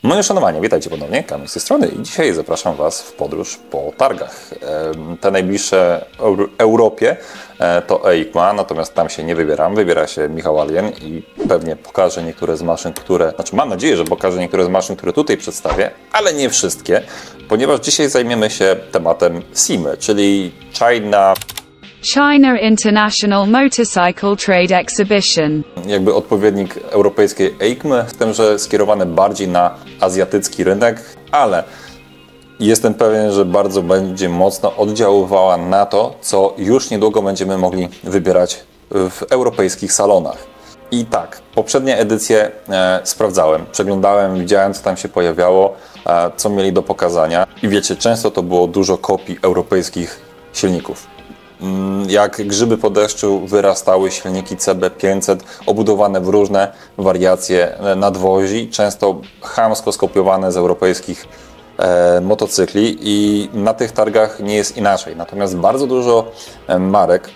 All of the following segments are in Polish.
Moje szanowanie, witajcie ponownie, Kamil z tej strony i dzisiaj zapraszam Was w podróż po targach. Te najbliższe Europie to EICMA, natomiast tam się nie wybieram, wybiera się Michał Alien i pewnie pokażę niektóre z maszyn, mam nadzieję, że pokażę niektóre z maszyn, które tutaj przedstawię, ale nie wszystkie, ponieważ dzisiaj zajmiemy się tematem SIMY, czyli China International Motorcycle Trade Exhibition. Jakby odpowiednik europejskiej EICMY, z tym, że skierowany bardziej na azjatycki rynek, ale jestem pewien, że bardzo będzie mocno oddziaływała na to, co już niedługo będziemy mogli wybierać w europejskich salonach. I tak, poprzednie edycje sprawdzałem, przeglądałem, widziałem, co tam się pojawiało, co mieli do pokazania. I wiecie, często to było dużo kopii europejskich silników. Jak grzyby po deszczu wyrastały silniki CB500 obudowane w różne wariacje nadwozi, często chamsko skopiowane z europejskich motocykli i na tych targach nie jest inaczej. Natomiast bardzo dużo marek,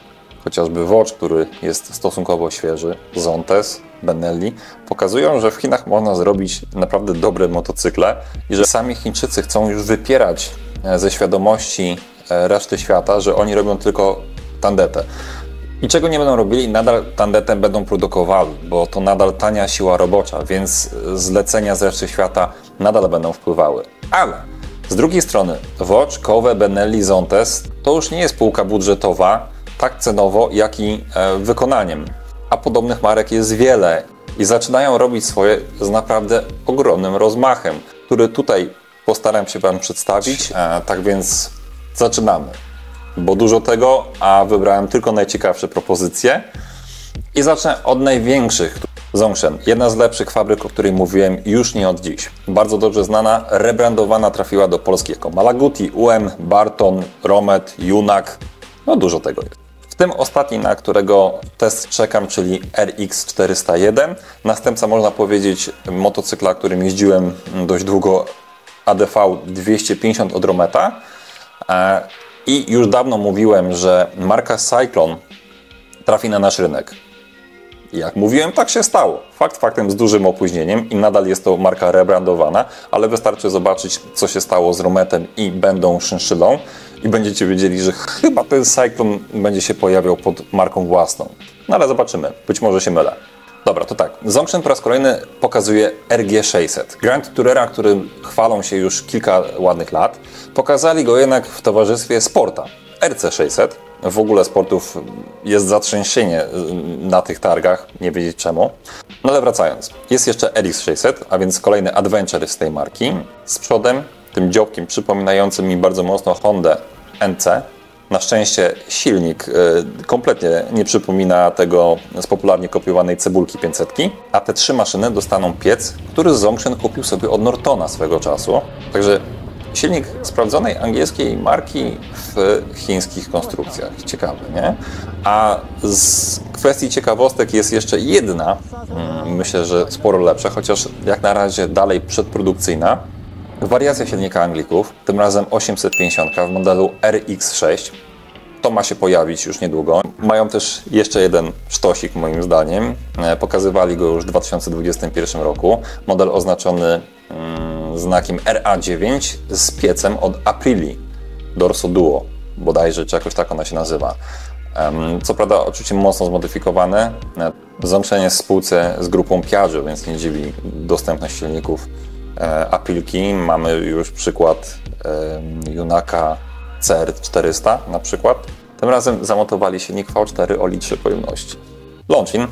chociażby Watch, który jest stosunkowo świeży, Zontes, Benelli, pokazują, że w Chinach można zrobić naprawdę dobre motocykle i że sami Chińczycy chcą już wypierać ze świadomości reszty świata, że oni robią tylko tandetę. I czego nie będą robili, nadal tandetę będą produkowali, bo to nadal tania siła robocza, więc zlecenia z reszty świata nadal będą wpływały. Ale z drugiej strony Watch, Kowe, Benelli, Zontes to już nie jest spółka budżetowa, tak cenowo, jak i wykonaniem. A podobnych marek jest wiele i zaczynają robić swoje z naprawdę ogromnym rozmachem, który tutaj postaram się Wam przedstawić. Tak więc zaczynamy, bo dużo tego, a wybrałem tylko najciekawsze propozycje i zacznę od największych. Zongshen, jedna z lepszych fabryk, o której mówiłem już nie od dziś. Bardzo dobrze znana, rebrandowana, trafiła do Polski jako Malaguti, UM, Barton, Romet, Junak, no dużo tego jest. W tym ostatni, na którego test czekam, czyli RX401, następca, można powiedzieć, motocykla, którym jeździłem dość długo, ADV 250 od Rometa. I już dawno mówiłem, że marka Cyclone trafi na nasz rynek. Jak mówiłem, tak się stało. Fakt faktem z dużym opóźnieniem i nadal jest to marka rebrandowana, ale wystarczy zobaczyć, co się stało z Rometem i będą szynszylą i będziecie wiedzieli, że chyba ten Cyclone będzie się pojawiał pod marką własną. No ale zobaczymy, być może się mylę. Dobra, to tak. Zongshen po raz kolejny pokazuje RG600. Grand Tourera, którym chwalą się już kilka ładnych lat. Pokazali go jednak w towarzystwie Sporta. RC600. W ogóle Sportów jest zatrzęsienie na tych targach, nie wiedzieć czemu. No ale wracając. Jest jeszcze RX600, a więc kolejny adventure z tej marki. Z przodem, tym dziobkiem przypominającym mi bardzo mocno Hondę NC. Na szczęście silnik kompletnie nie przypomina tego z popularnie kopiowanej cebulki 500, a te trzy maszyny dostaną piec, który Zongshen kupił sobie od Nortona swego czasu. Także silnik sprawdzonej angielskiej marki w chińskich konstrukcjach. Ciekawe, nie? A z kwestii ciekawostek jest jeszcze jedna, myślę, że sporo lepsza, chociaż jak na razie dalej przedprodukcyjna. Wariacja silnika Anglików, tym razem 850 w modelu RX6. To ma się pojawić już niedługo. Mają też jeszcze jeden sztosik moim zdaniem. Pokazywali go już w 2021 roku. Model oznaczony znakiem RA9 z piecem od Aprili Dorso Duo, bodajże, czy jakoś tak ona się nazywa. Co prawda oczywiście mocno zmodyfikowane. Zongshen jest w spółce z grupą Piaggio, więc nie dziwi dostępność silników Aprilki. Mamy już przykład Junaka CR400 na przykład. Tym razem zamontowali silnik V4 o litrze pojemności. Longchin,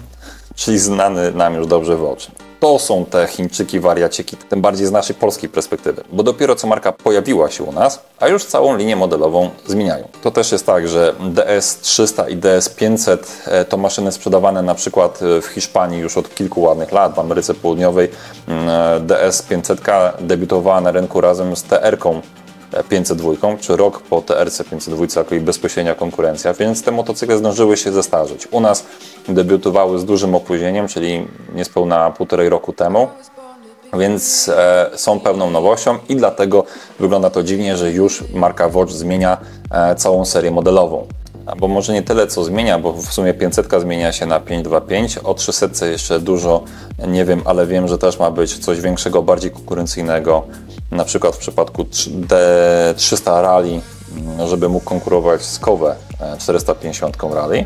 czyli znany nam już dobrze Watch. To są te Chińczyki wariaciki, tym bardziej z naszej polskiej perspektywy, bo dopiero co marka pojawiła się u nas, a już całą linię modelową zmieniają. To też jest tak, że DS300 i DS500 to maszyny sprzedawane na przykład w Hiszpanii już od kilku ładnych lat, w Ameryce Południowej. DS500 debiutowała na rynku razem z TR-ką 502, czy rok po TRC 502 jako jej bezpośrednia konkurencja, więc te motocykle zdążyły się zestarzeć. U nas debiutowały z dużym opóźnieniem, czyli niespełna 1,5 roku temu, więc są pełną nowością i dlatego wygląda to dziwnie, że już marka Watch zmienia całą serię modelową. albo może nie tyle co zmienia, bo w sumie 500 zmienia się na 525, o 300 jeszcze dużo nie wiem, ale wiem, że też ma być coś większego, bardziej konkurencyjnego, na przykład w przypadku D300 Rally, żeby mógł konkurować z Kowe 450 Rally.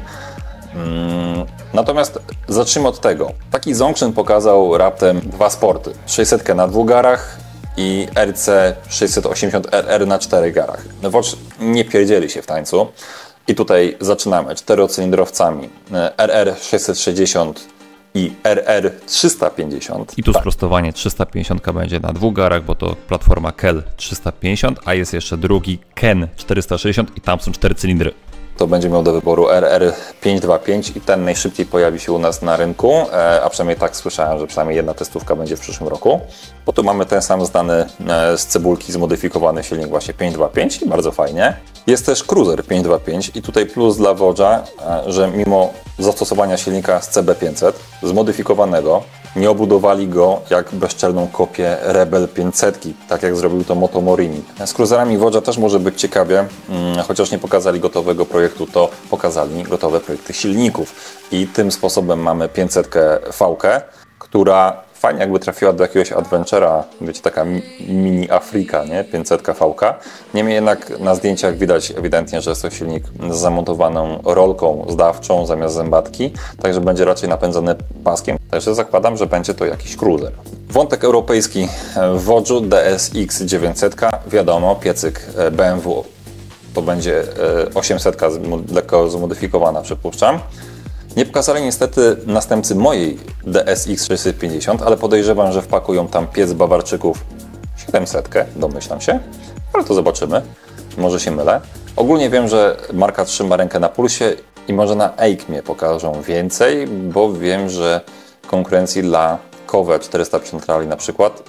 Natomiast zacznijmy od tego. Taki Zongshin pokazał raptem dwa sporty. 600 na 2 garach i RC 680RR na 4 garach. Watch nie pierdzieli się w tańcu. I tutaj zaczynamy 4-cylindrowcami RR 660 i RR 350. I tu sprostowanie, 350 będzie na 2 garach, bo to platforma KEL 350, a jest jeszcze drugi KEN 460 i tam są 4 cylindry. To będzie miał do wyboru RR 525 i ten najszybciej pojawi się u nas na rynku, a przynajmniej tak słyszałem, że przynajmniej jedna testówka będzie w przyszłym roku. Bo tu mamy ten sam znany z cebulki zmodyfikowany silnik właśnie 525 i bardzo fajnie. Jest też Cruiser 525 i tutaj plus dla Voge'a, że mimo zastosowania silnika z CB500 zmodyfikowanego, nie obudowali go jak bezczelną kopię Rebel 500, tak jak zrobił to Moto Morini. Z Cruiserami Voge'a też może być ciekawie, chociaż nie pokazali gotowego projektu, to pokazali gotowe projekty silników. I tym sposobem mamy 500 V-kę, która fajnie jakby trafiła do jakiegoś adventure'a, wiecie, taka mini Afrika, nie? 500 V-ka. Niemniej jednak na zdjęciach widać ewidentnie, że jest to silnik z zamontowaną rolką zdawczą zamiast zębatki, także będzie raczej napędzany paskiem. Także zakładam, że będzie to jakiś cruiser. Wątek europejski w Voge'u DSX 900, wiadomo, piecyk BMW to będzie 800, lekko zmodyfikowana, przypuszczam. Nie pokazali niestety następcy mojej DSX 650, ale podejrzewam, że wpakują tam piec Bawarczyków 700, domyślam się, ale to zobaczymy, może się mylę. Ogólnie wiem, że marka trzyma rękę na pulsie i może na EICMie pokażą więcej, bo wiem, że konkurencji dla Kowe 450 Rally na przykład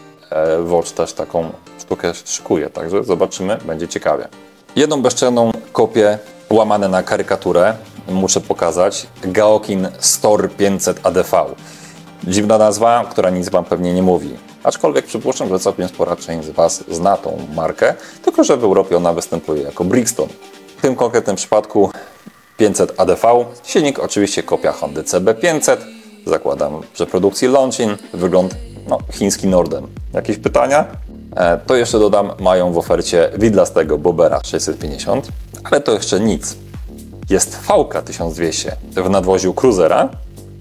Vogue też taką sztukę szykuje, także zobaczymy, będzie ciekawie. Jedną bezczelną kopię łamane na karykaturę muszę pokazać. Gaokin Store 500 ADV. Dziwna nazwa, która nic Wam pewnie nie mówi. Aczkolwiek przypuszczam, że całkiem spora część z Was zna tą markę, tylko że w Europie ona występuje jako Brixton. W tym konkretnym przypadku 500 ADV. Silnik oczywiście kopia Hondy CB500. Zakładam, że produkcji Longin. Wygląd chiński Norden. Jakieś pytania? To jeszcze dodam, mają w ofercie widlastego Bobera 650, ale to jeszcze nic. Jest V-ka 1200 w nadwoziu Cruisera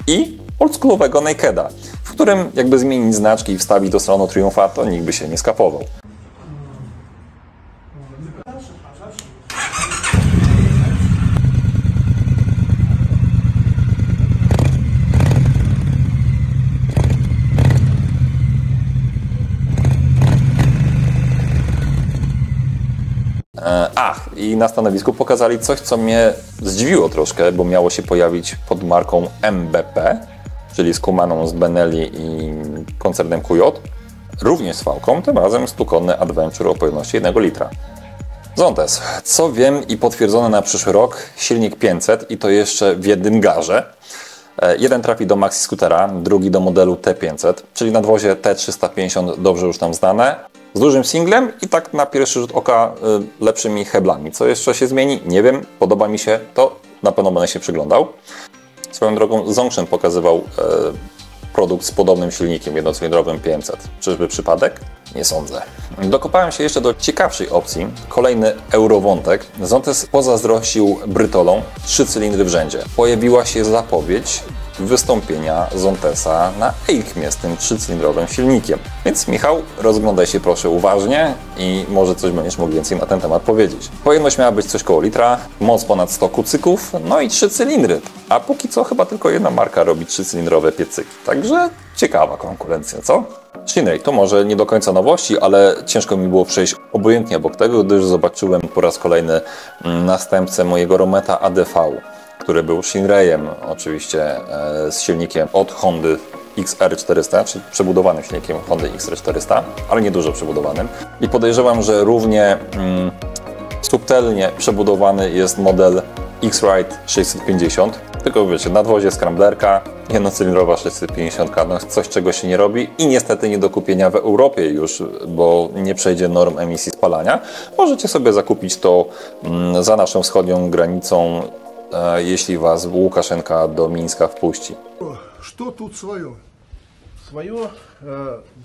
i oldschoolowego Nakeda, w którym jakby zmienić znaczki i wstawić do salonu Triumfa, to nikt by się nie skapował. I na stanowisku pokazali coś, co mnie zdziwiło troszkę, bo miało się pojawić pod marką MBP, czyli z Kumaną z Benelli i koncernem QJ, również z V-ką, tym razem stukonny Adventure o pojemności 1 litra. Zontes, co wiem i potwierdzone na przyszły rok, silnik 500 i to jeszcze w jednym garze. Jeden trafi do Maxi Scootera, drugi do modelu T500, czyli nadwozie T350 dobrze już tam znane, z dużym singlem i tak na pierwszy rzut oka lepszymi heblami. Co jeszcze się zmieni? Nie wiem, podoba mi się to, na pewno będę się przyglądał. Swoją drogą Zongshin pokazywał produkt z podobnym silnikiem jednocylindrowym 500. Czyżby przypadek? Nie sądzę. Dokopałem się jeszcze do ciekawszej opcji. Kolejny eurowątek. Zontes pozazdrościł Brytolom 3 cylindry w rzędzie. Pojawiła się zapowiedź wystąpienia Zontesa na EICMie z tym 3-cylindrowym silnikiem. Więc Michał, rozglądaj się proszę uważnie i może coś będziesz mógł więcej na ten temat powiedzieć. Pojemność miała być coś koło litra, moc ponad 100 kucyków, no i 3 cylindry. A póki co chyba tylko jedna marka robi 3-cylindrowe piecyki. Także ciekawa konkurencja, co? Shinrei to może nie do końca nowości, ale ciężko mi było przejść obojętnie obok tego, gdyż zobaczyłem po raz kolejny następcę mojego Rometa ADV, który był Shinreiem, oczywiście z silnikiem od Hondy XR400, czyli przebudowanym silnikiem Hondy XR400, ale nie dużo przebudowanym. I podejrzewam, że równie subtelnie przebudowany jest model X-Ride 650, Tylko wiecie, nadwozie scramblerka, jednocylindrowa 650, no coś czego się nie robi i niestety nie do kupienia w Europie już, bo nie przejdzie norm emisji spalania. Możecie sobie zakupić to za naszą wschodnią granicą, jeśli was Łukaszenka do Mińska wpuści. Что тут свое? Свое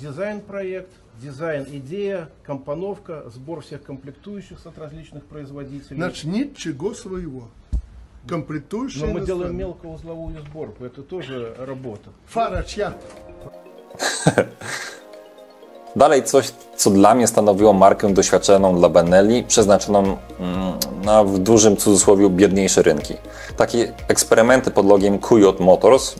дизайн-проект, дизайн-идея, компоновка, сбор всех комплектующих от различных производителей. Значит, ничего своего. Комплектующие. Но мы делаем мелкоузловую сборку, это тоже работа. Фара чья? Dalej coś, co dla mnie stanowiło markę doświadczoną dla Benelli, przeznaczoną na w dużym cudzysłowie biedniejsze rynki. Takie eksperymenty pod logiem QJ Motors,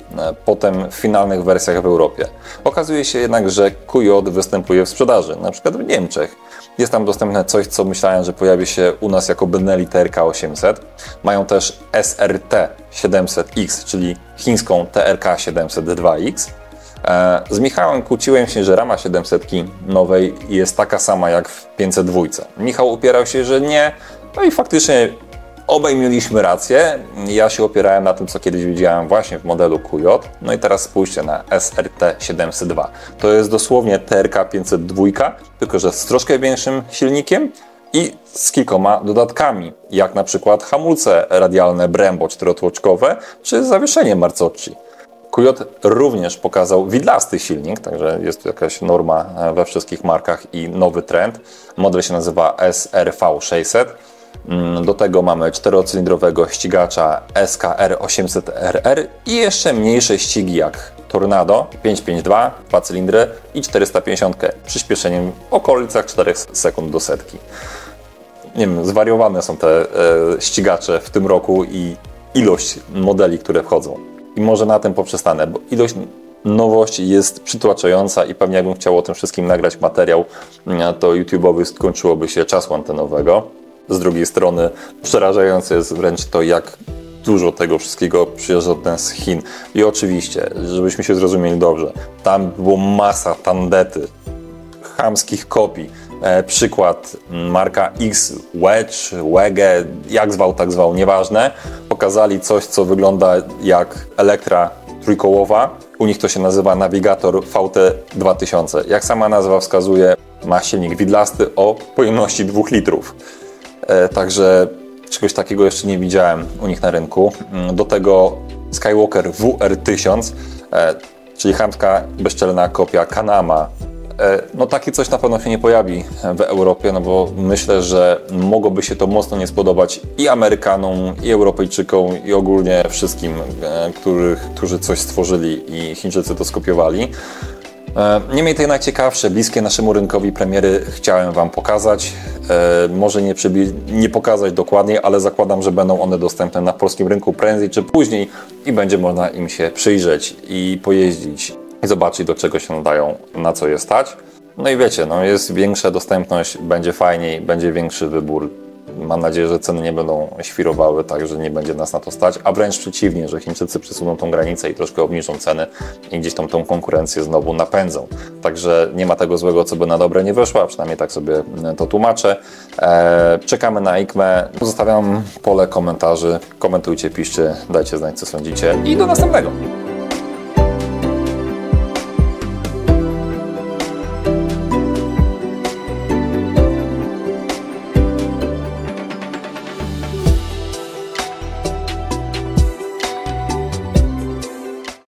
potem w finalnych wersjach w Europie. Okazuje się jednak, że QJ występuje w sprzedaży, na przykład w Niemczech. Jest tam dostępne coś, co myślałem, że pojawi się u nas jako Benelli TRK 800. Mają też SRT 700X, czyli chińską TRK 702X. Z Michałem kłóciłem się, że rama 700 nowej jest taka sama jak w 502. Michał upierał się, że nie, no i faktycznie obaj mieliśmy rację. Ja się opierałem na tym, co kiedyś widziałem właśnie w modelu QJ. No i teraz spójrzcie na SRT 702. To jest dosłownie TRK 502, tylko że z troszkę większym silnikiem i z kilkoma dodatkami, jak na przykład hamulce radialne Brembo czterotłoczkowe czy zawieszenie Marzocchi. QJ również pokazał widlasty silnik, także jest to jakaś norma we wszystkich markach i nowy trend. Model się nazywa SRV 600. Do tego mamy czterocylindrowego ścigacza SKR 800RR i jeszcze mniejsze ścigi jak Tornado 552, 2 cylindry i 450 przyspieszeniem w okolicach 4 sekund do setki. Nie wiem, zwariowane są te ścigacze w tym roku i ilość modeli, które wchodzą. I może na tym poprzestanę, bo ilość nowości jest przytłaczająca i pewnie jakbym chciał o tym wszystkim nagrać materiał, to YouTube'owy skończyłoby się czasu antenowego. Z drugiej strony przerażające jest wręcz to, jak dużo tego wszystkiego przyjeżdża z Chin. I oczywiście, żebyśmy się zrozumieli dobrze, tam było masa tandety, chamskich kopii. Przykład marka X, Wedge, Wege, jak zwał, tak zwał, nieważne. Pokazali coś, co wygląda jak Elektra trójkołowa. U nich to się nazywa Navigator VT2000. Jak sama nazwa wskazuje, ma silnik widlasty o pojemności 2 litrów. Także czegoś takiego jeszcze nie widziałem u nich na rynku. Do tego Skywalker WR1000, czyli chamska, bezczelna kopia Kanama. No takie coś na pewno się nie pojawi w Europie, no bo myślę, że mogłoby się to mocno nie spodobać i Amerykanom, i Europejczykom, i ogólnie wszystkim, którzy coś stworzyli i Chińczycy to skopiowali. Niemniej te najciekawsze, bliskie naszemu rynkowi premiery chciałem Wam pokazać. Może nie pokazać dokładnie, ale zakładam, że będą one dostępne na polskim rynku prędzej czy później i będzie można im się przyjrzeć i pojeździć i zobaczyć, do czego się nadają, na co je stać. No i wiecie, no jest większa dostępność, będzie fajniej, będzie większy wybór. Mam nadzieję, że ceny nie będą świrowały, tak, że nie będzie nas na to stać, a wręcz przeciwnie, że Chińczycy przesuną tą granicę i troszkę obniżą ceny i gdzieś tą konkurencję znowu napędzą. Także nie ma tego złego, co by na dobre nie wyszło, a przynajmniej tak sobie to tłumaczę. Czekamy na IKMę. Zostawiam pole komentarzy. Komentujcie, piszcie, dajcie znać, co sądzicie i do następnego.